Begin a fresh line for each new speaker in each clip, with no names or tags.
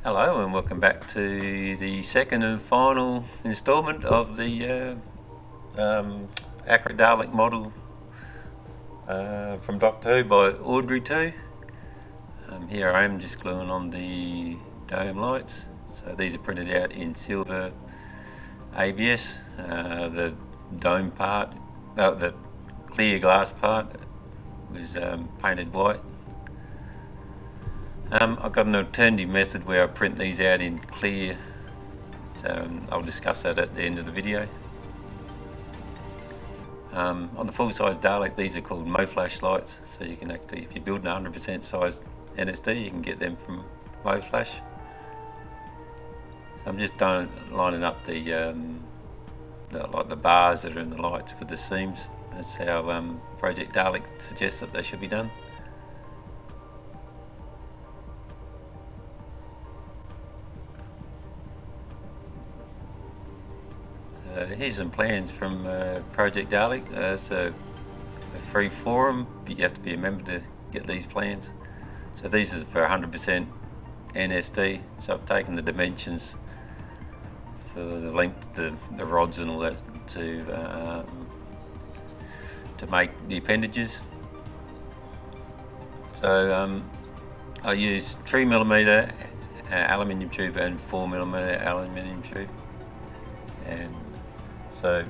Hello and welcome back to the second and final installment of the Accurate Dalek model from Doctor Who by Audrey 2. Here I am just gluing on the dome lights. So these are printed out in silver ABS. The dome part, the clear glass part was painted white. I've got an alternative method where I print these out in clear, so I'll discuss that at the end of the video. On the full-size Dalek, these are called mode flash lights, so you can actually, if you're building 100% size NSD, you can get them from mode flash. So I'm just lining up the bars that are in the lights with the seams. That's how Project Dalek suggests that they should be done. Here's some plans from Project Dalek. It's a free forum, but you have to be a member to get these plans. So these are for 100% NSD. So I've taken the dimensions for the length, the rods and all that to make the appendages. So I use 3mm aluminium tube and 4mm aluminium tube. And so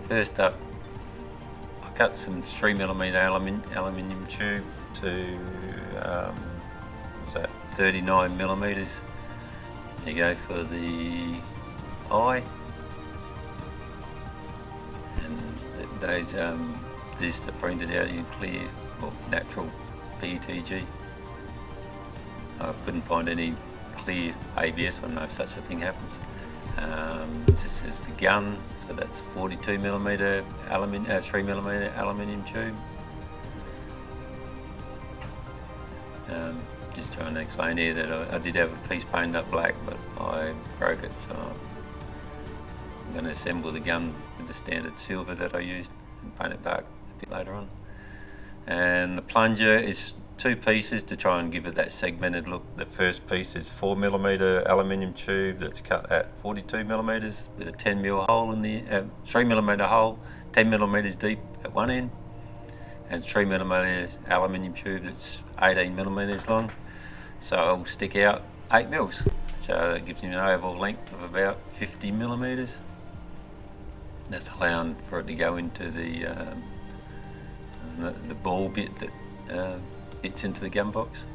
first up, I cut some 3mm aluminium tube to 39mm. There you go for the eye, and these are printed out in clear or natural PETG. I couldn't find any clear ABS. I don't know if such a thing happens. This is the gun, so that's 42mm 3mm aluminium tube. Just trying to explain here that I did have a piece painted up black, but I broke it, so I'm going to assemble the gun with the standard silver that I used and paint it back a bit later on. And the plunger is two pieces to try and give it that segmented look. The first piece is 4mm aluminium tube that's cut at 42mm with a 10mm hole in the 3mm hole, 10mm deep at one end, and 3mm aluminium tube that's 18mm long. So it'll stick out 8mm. So that gives you an overall length of about 50mm. That's allowing for it to go into the ball bit that fits into the gun box.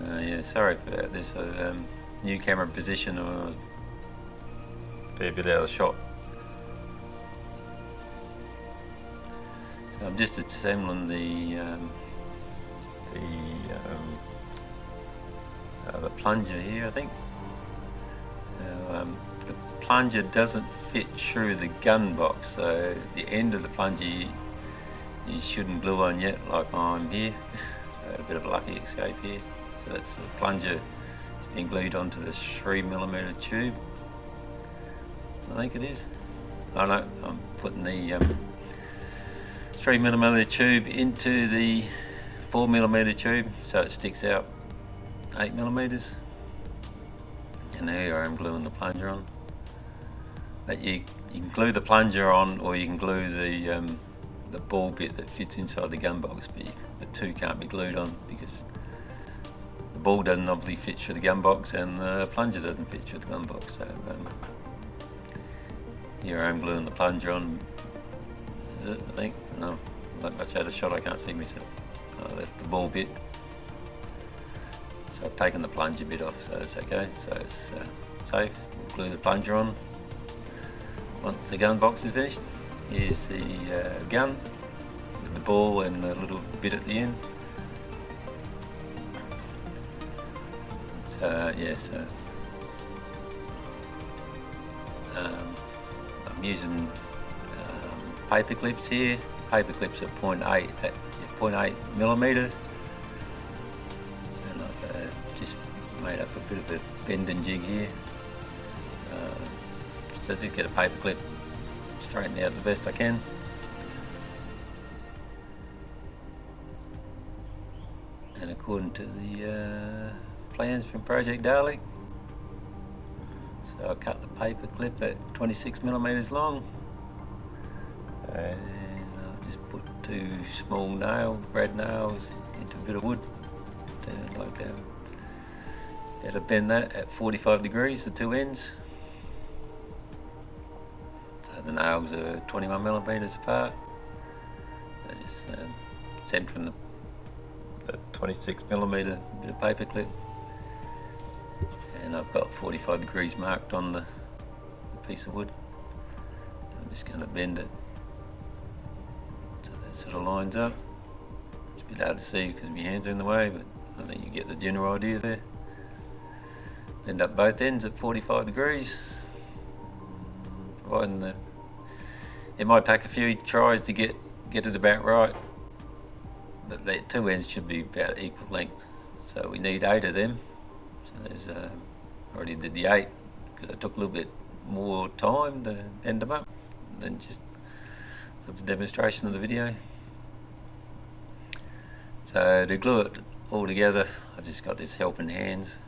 Yeah, sorry for that. There's a new camera position. I was a fair bit out of shot. So I'm just assembling the plunger here, I think. The plunger doesn't fit through the gun box, so the end of the plunger you shouldn't glue on yet, like I'm here. So a bit of a lucky escape here. So that's the plunger. It's being glued onto this 3mm tube, I think it is. Oh no, I'm putting the 3mm tube into the 4mm tube, so it sticks out 8mm. And here I am gluing the plunger on. But you can glue the plunger on, or you can glue the ball bit that fits inside the gun box, but the two can't be glued on because the ball doesn't obviously fit through the gun box and the plunger doesn't fit through the gun box. So here I am gluing the plunger on. Is it, I think? No, not much out of shot, I can't see myself. Oh, that's the ball bit. So I've taken the plunger bit off, so it's okay. So it's safe. We'll glue the plunger on once the gun box is finished. Here's the gun with the ball and the little bit at the end. So yeah, so I'm using paper clips here. Paper clips are 0.8mm, and I've just made up a bit of a bend and jig here. So just get a paper clip, straighten it out the best I can. and according to the plans from Project Dalek. So I cut the paper clip at 26mm long, and I just put 2 small nails, brad nails, into a bit of wood, and like how to bend that at 45 degrees, the 2 ends. So the nails are 21mm apart. I just centering the 26mm bit of paper clip, and I've got 45 degrees marked on the piece of wood. I'm just going to bend it so that sort of lines up. It's a bit hard to see because my hands are in the way, but I think you get the general idea there. Bend up both ends at 45 degrees, providing it might take a few tries to get it about right, but the 2 ends should be about equal length. So we need 8 of them. So there's I already did the 8 because I took a little bit more time to bend them up than just for the demonstration of the video. So to glue it all together, I just got this helping hands,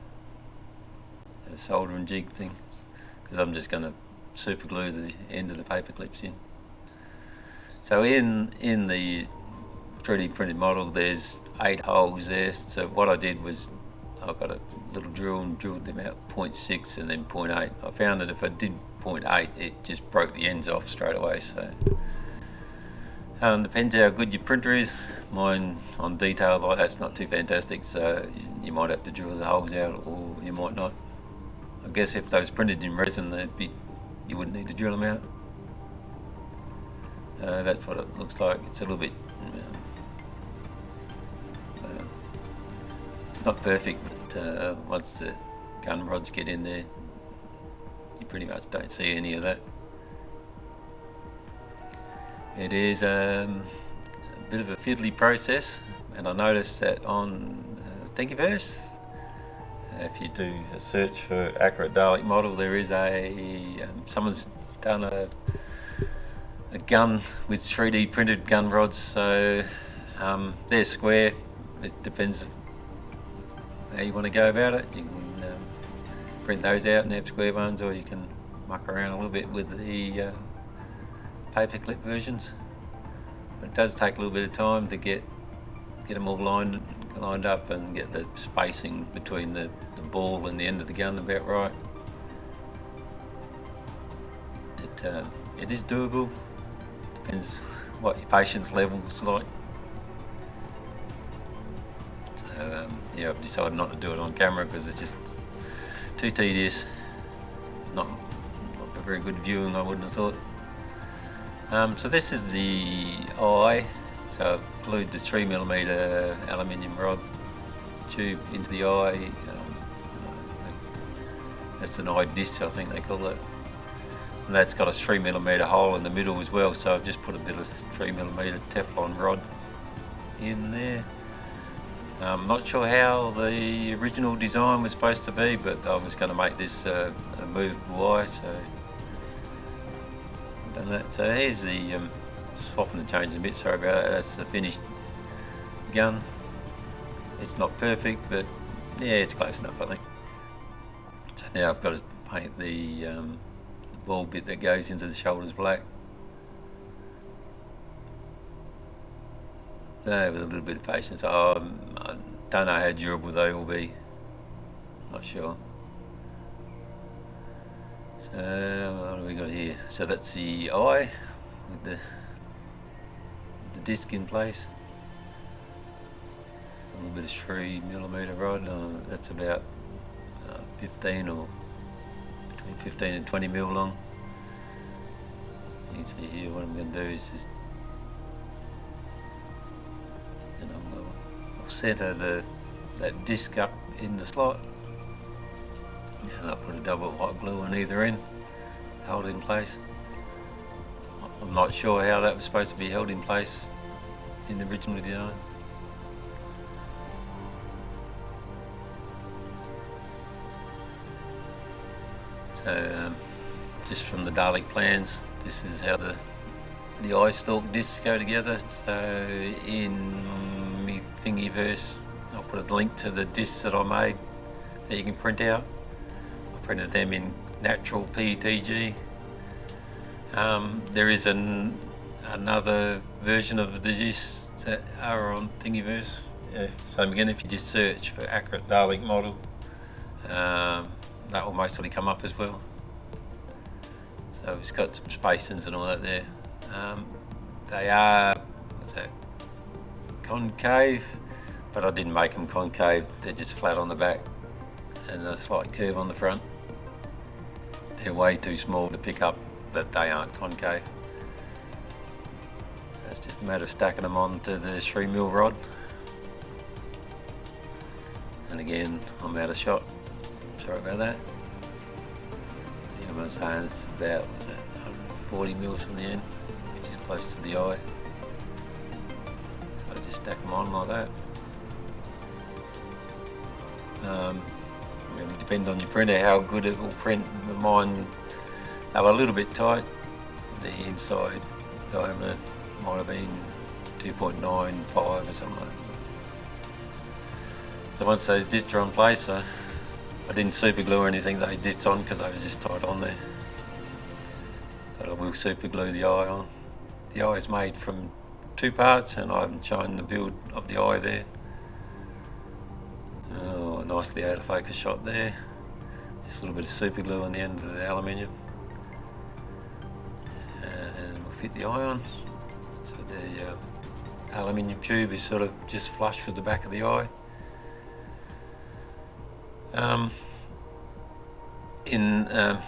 a soldering jig thing, because I'm just going to super glue the end of the paper clips in. So in the 3D printed model there's 8 holes there. So what I did was I got a little drill and drilled them out 0.6 and then 0.8. I found that if I did 0.8 it just broke the ends off straight away. So depends how good your printer is. Mine on detail like that's not too fantastic, so you might have to drill the holes out or you might not. I guess if they was printed in resin you wouldn't need to drill them out. That's what it looks like. It's a little bit it's not perfect, but once the gun rods get in there you pretty much don't see any of that. It is a bit of a fiddly process, and I noticed that on Thingiverse, if you do a search for Accurate Dalek model, there is someone's done a gun with 3D printed gun rods. So they're square. It depends how you want to go about it. You can print those out and have square ones, or you can muck around a little bit with the paperclip versions. But it does take a little bit of time to get them all lined up and get the spacing between the ball and the end of the gun about right. It is doable. Depends what your patience level is like. So yeah, I've decided not to do it on camera because it's just too tedious. Not a very good viewing, I wouldn't have thought. So this is the eye. So I've glued the 3mm aluminium rod tube into the eye. That's an eye disc, I think they call it. And that's got a 3mm hole in the middle as well, so I've just put a bit of 3mm Teflon rod in there. I'm not sure how the original design was supposed to be, but I was going to make this a movable eye, so I've done that. So here's the swapping and changing a bit, sorry about that. That's the finished gun. It's not perfect, but yeah, it's close enough, I think. So now I've got to paint the ball bit that goes into the shoulders black. With a little bit of patience. I don't know how durable they will be. Not sure. So what have we got here? So that's the eye with the disc in place. A little bit of 3mm rod. That's about 15 or between 15 and 20 mil long. You can see here what I'm going to do is just, and I'll center that disc up in the slot, and I'll put a double hot glue on either end, hold it in place. I'm not sure how that was supposed to be held in place in the original design. So just from the Dalek plans, this is how the eye stalk discs go together. So in me Thingiverse, I'll put a link to the discs that I made that you can print out. I printed them in natural PETG. There is another version of the discs that are on Thingiverse. So again, if you just search for Accurate Dalek model, that will mostly come up as well. So it's got some spacings and all that there. They are concave, but I didn't make them concave. They're just flat on the back and a slight curve on the front. They're way too small to pick up that they aren't concave. So it's just a matter of stacking them onto the 3mm rod. And again, I'm out of shot. Sorry about that. Yeah, I'm saying it's about, what's that, 140mm from the end, which is close to the eye. So I just stack them on like that. Really depends on your printer how good it will print. Mine, they were a little bit tight. The inside diameter might have been 2.95 or something like that. So once those discs are in place, I didn't super glue or anything those discs on because they was just tight on there. But I will super glue the eye on. The eye is made from 2 parts and I haven't shown the build of the eye there. Oh, nicely out of focus shot there. Just a little bit of super glue on the end of the aluminium. And we'll fit the eye on. So the aluminium tube is sort of just flush with the back of the eye.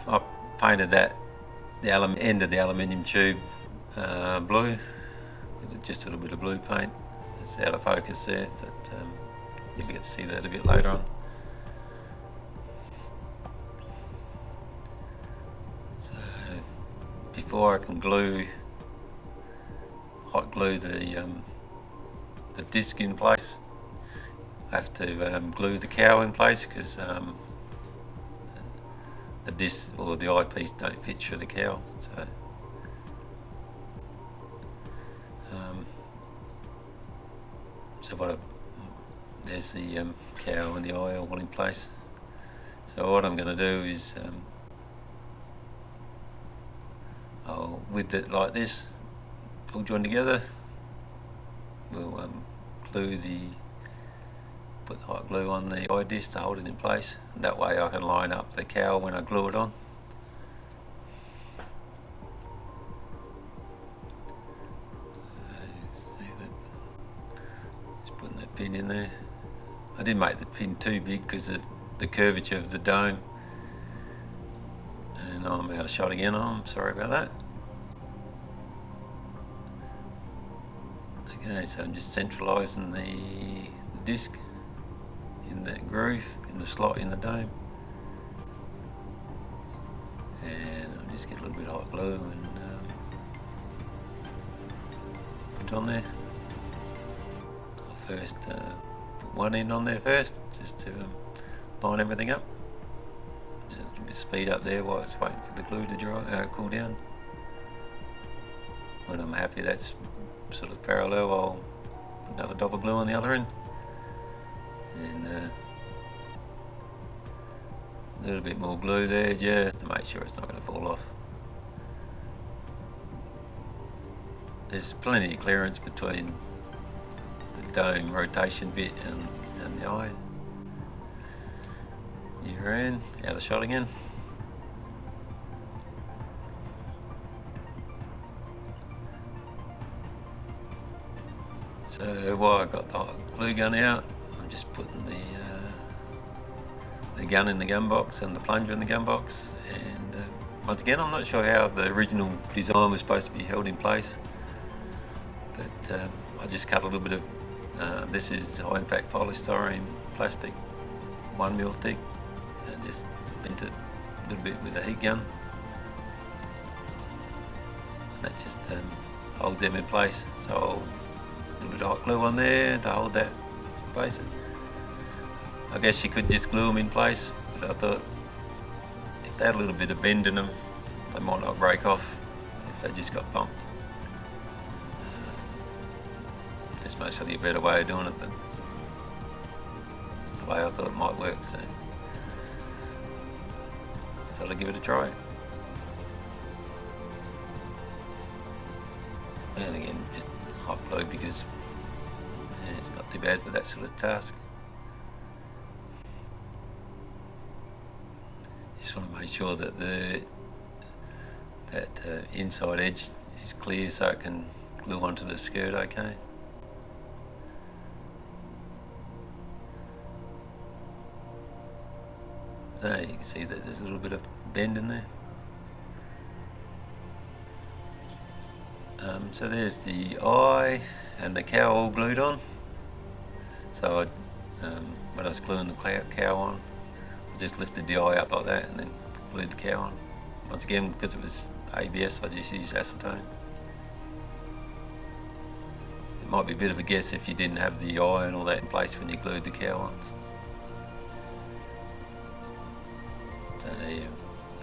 I painted the end of the aluminium tube blue, with just a little bit of blue paint. It's out of focus there, but you'll get to see that a bit later on. So before I can hot glue the disc in place, I have to glue the cowl in place because the disc or the eyepiece don't fit through the cowl. So there's the cowl and the eye all in place. So what I'm going to do is I'll, with it like this, all joined together, we'll put hot glue on the eye disc to hold it in place. That way I can line up the cowl when I glue it on. Just putting that pin in there. I didn't make the pin too big because of the curvature of the dome. And I'm out of shot again. I'm sorry about that. Okay, so I'm just centralising the disc in that groove, in the slot in the dome. And I'll just get a little bit of hot glue and put it on there. I'll first put one end on there first, just to line everything up. A little bit of speed up there while it's waiting for the glue to cool down. When I'm happy that's sort of parallel, I'll put another dab of glue on the other end. And a little bit more glue there just to make sure it's not going to fall off. There's plenty of clearance between the dome rotation bit and the eye. You're in, out of shot again. So while I got the glue gun out, I'm just putting the gun in the gun box and the plunger in the gun box. And once again, I'm not sure how the original design was supposed to be held in place, but I just cut a little bit of this is high impact polystyrene plastic, 1mm thick, and just bent it a little bit with a heat gun. That just holds them in place. So I'll a little bit of hot glue on there to hold that in place. I guess you could just glue them in place, but I thought if they had a little bit of bend in them, they might not break off if they just got bumped. There's mostly a better way of doing it, but the way I thought it might work, so I thought I'd give it a try. And again, just hot glue because it's not too bad for that sort of task. Just want to make sure that that inside edge is clear so it can glue onto the skirt okay. So you can see that there's a little bit of bend in there. So there's the eye and the cow all glued on. So when I was gluing the cow on, I just lifted the eye up like that and then glued the cow on. Once again, because it was ABS, I just used acetone. It might be a bit of a guess if you didn't have the eye and all that in place when you glued the cow on. So yeah, you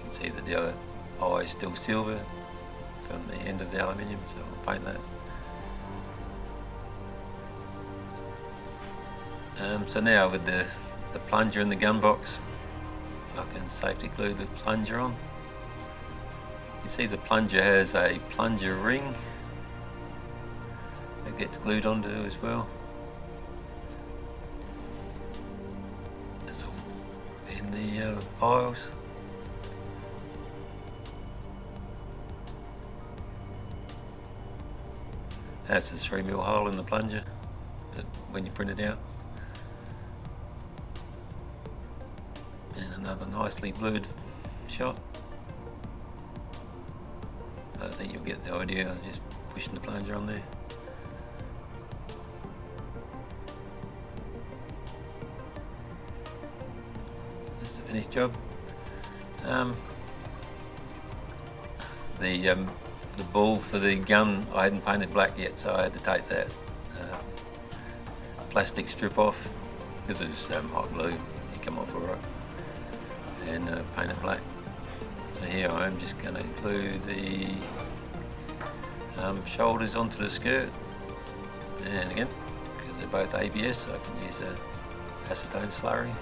can see that the other eye is still silver from the end of the aluminium, so I'll paint that. So now with the plunger in the gun box, I can safely glue the plunger on. You see the plunger has a plunger ring that gets glued onto as well. That's all in the files. That's a 3mm hole in the plunger that when you print it out. And another nicely blued shot. I think you'll get the idea of just pushing the plunger on there. That's the finished job. The ball for the gun I hadn't painted black yet, so I had to take that plastic strip off because it was hot glue. It came off alright, and paint it black. So here I am just going to glue the shoulders onto the skirt, and again, because they're both ABS, I can use a acetone slurry.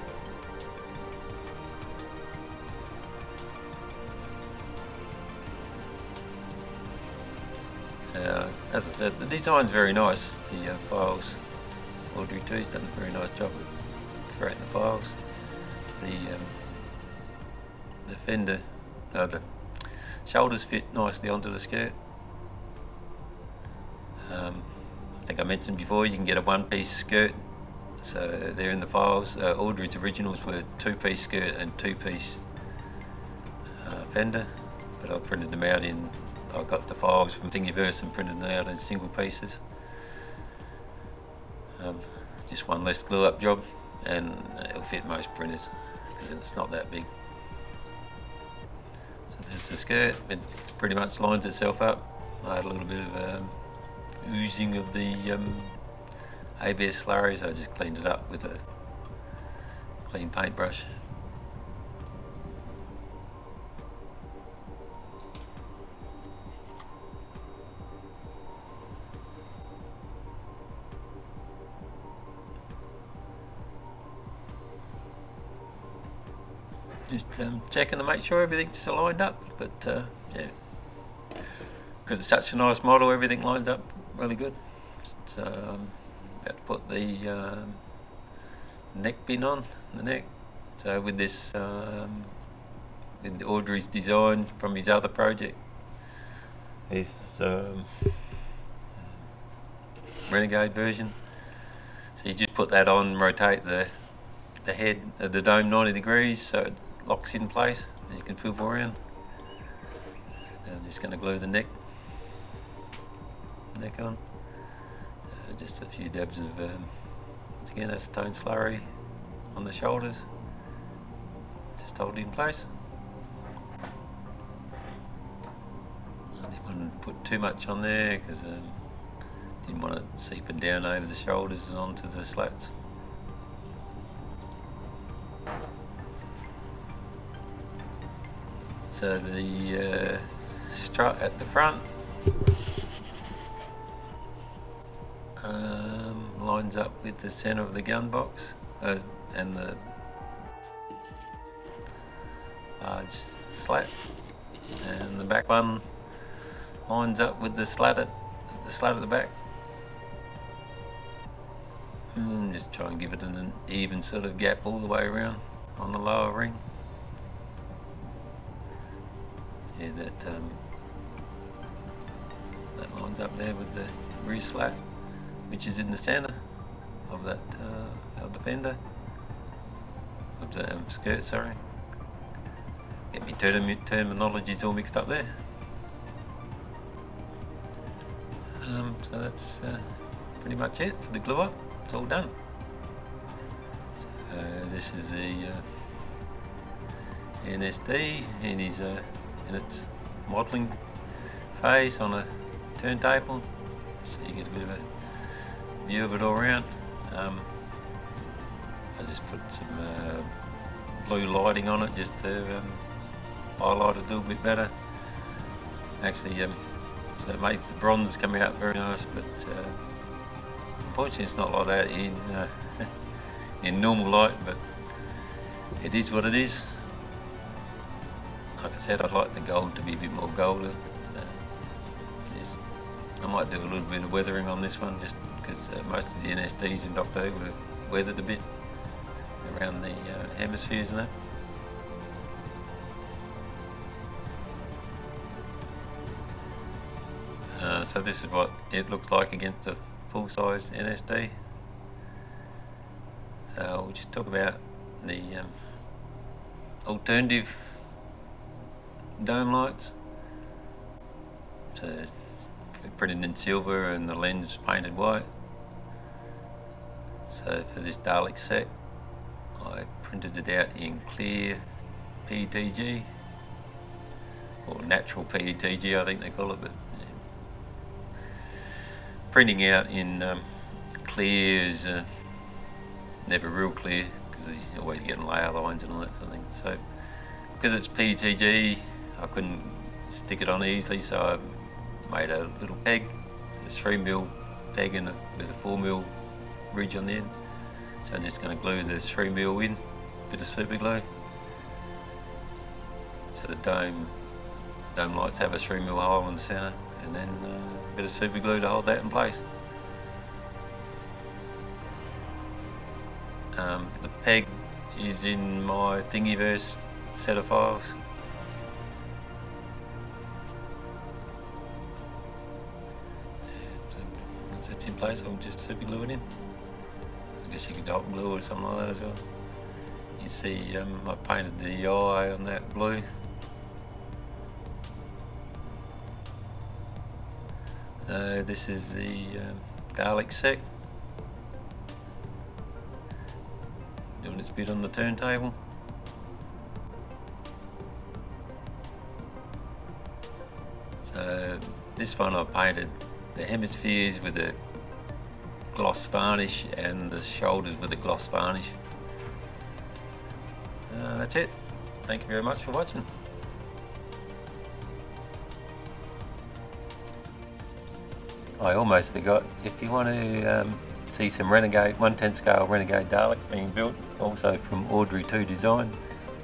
As I said, the design's very nice, the files. Audrey too's done a very nice job of creating the files. The fender, the shoulders fit nicely onto the skirt. I think I mentioned before you can get a one-piece skirt, so they're in the files. Audrey's originals were two-piece skirt and two-piece fender, but I printed them out in, I got the files from Thingiverse and printed them out in single pieces. Just one less glue up job, and it'll fit most printers because it's not that big. So there's the skirt, it pretty much lines itself up. I had a little bit of oozing of the ABS slurries, I just cleaned it up with a clean paintbrush. Just checking to make sure everything's lined up, but yeah, because it's such a nice model, everything lines up really good. So I'm about to put the neck pin on the neck. So with this, with Audrey's design from his other project, his Renegade version. So you just put that on, rotate the head of the dome 90 degrees so it locks in place and you can swivel around. And I'm just going to glue the neck on. So just a few dabs of once again acetone slurry on the shoulders, just hold it in place. I didn't want to put too much on there because didn't want it seeping down over the shoulders and onto the slats. So the strut at the front lines up with the centre of the gun box, and the large slat, and the back one lines up with the slat at the back. And just try and give it an even sort of gap all the way around on the lower ring. Yeah, that lines up there with the rear slat, which is in the centre of that of the fender, of the skirt. Sorry, get me terminologies all mixed up there. So that's pretty much it for the glue up. It's all done. So this is the NSD in its modelling phase on a turntable, so you get a bit of a view of it all around. I just put some blue lighting on it just to highlight it a little bit better. Actually, so it makes the bronze come out very nice, but unfortunately it's not like that in in normal light, but it is what it is. Like I said, I'd like the gold to be a bit more golden. I might do a little bit of weathering on this one, just because most of the NSDs in Doctor Who were weathered a bit around the hemispheres and that. So this is what it looks like against a full-size NSD. So we'll just talk about the alternative dome lights. So printed in silver and the lens painted white. So for this Dalek set, I printed it out in clear PETG, or natural PETG I think they call it, but printing out in clear is never real clear, because you're always getting layer lines and all that sort of thing. So because it's PETG, I couldn't stick it on easily, so I made a little peg, so 3mm peg with a 4mm ridge on the end. So I'm just going to glue the 3mm in, a bit of super glue. So the dome lights have a 3mm hole in the centre, and then a bit of super glue to hold that in place. The peg is in my Thingiverse set of files. Once that's in place, I'll just super glue it in. I guess you could hot glue or something like that as well. You see, I painted the eye on that blue. This is the Dalek set, doing its bit on the turntable. So this one I painted the hemispheres with a gloss varnish and the shoulders with a gloss varnish. That's it. Thank you very much for watching. I almost forgot, if you want to see some Renegade 1/10 scale Renegade Daleks being built, also from Audrey 2 Design,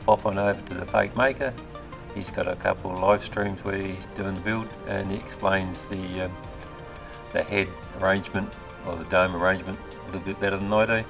pop on over to the Fake Maker. He's got a couple of live streams where he's doing the build, and he explains the head arrangement or the dome arrangement a little bit better than I do.